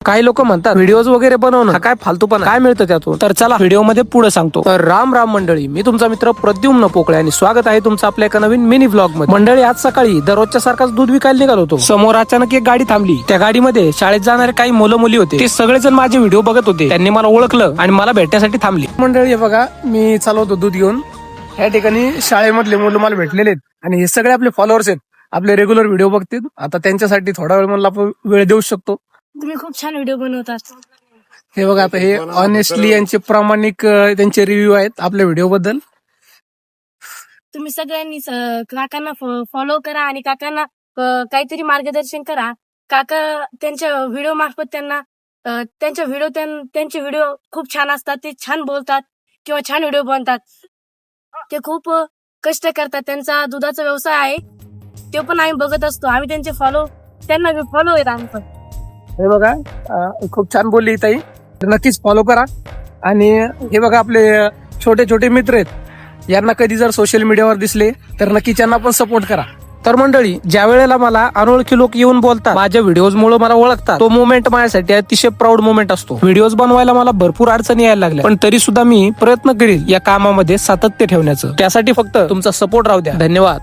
काही लोक म्हणतात व्हिडिओज वगैरे बनवणं हा काय फालतूपणा, काय मिळतं त्यातून? तर चला व्हिडिओ मध्ये पुढे सांगतो. तर राम राम मंडळी, मी तुमचा मित्र प्रद्युम्न पोकळे आणि स्वागत आहे तुमचं आपल्या एका नवीन मिनी व्लॉग मध्ये. मंडळी, आज सकाळी दररोजच्या सारखाच दूध विकायला निघालो होतो. समोर अचानक एक गाडी थांबली. त्या गाडीमध्ये शाळेत जाणारे काही मुलं मुली होते. ते सगळेजण माझे व्हिडिओ बघत होते. त्यांनी मला ओळखलं आणि मला भेटण्यासाठी थांबली. मंडळी बघा, मी चालवतो दूध घेऊन. या ठिकाणी शाळेमधले मुलं मला भेटलेले आहेत आणि हे सगळे आपले फॉलोअर्स आहेत, आपले रेग्युलर व्हिडिओ बघतील. आता त्यांच्यासाठी थोडा वेळ मला आपण वेळ देऊ शकतो. तुम्ही खूप छान व्हिडिओ बनवतात. हे बघा, आता हे ऑनेस्टली यांचे प्रामाणिक त्यांचे रिव्ह्यू आहेत आपल्या व्हिडिओ बद्दल. तुम्ही सगळ्यांनी काकांना फॉलो करा आणि काकांना काहीतरी मार्गदर्शन करा. काका त्यांच्या व्हिडिओ मार्फत त्यांना त्यांचे व्हिडिओ खूप छान असतात. ते छान बोलतात किंवा छान व्हिडिओ बनतात. ते खूप कष्ट करतात. त्यांचा दुधाचा व्यवसाय आहे, ते पण आम्ही बघत असतो. आम्ही त्यांचे त्यांना फॉलो आहेत आम्ही पण. हे बघा, खूप छान बोलली ताई. तर नक्कीच फॉलो करा. आणि हे बघा, आपले छोटे छोटे मित्र आहेत, यांना कधी जर सोशल मीडियावर दिसले तर नक्की त्यांना पण सपोर्ट करा. तर मंडळी, ज्या वेळेला मला अनोळखी लोक येऊन बोलतात, माझ्या व्हिडिओज मुळे मला ओळखतात, तो मोमेंट माझ्यासाठी अतिशय प्राऊड मोमेंट असतो. व्हिडिओज बनवायला मला भरपूर अडचणी यायला लागल्या, पण तरी सुद्धा मी प्रयत्न करील या कामामध्ये सातत्य ठेवण्याचं. त्यासाठी फक्त तुमचा सपोर्ट राहू द्या. धन्यवाद.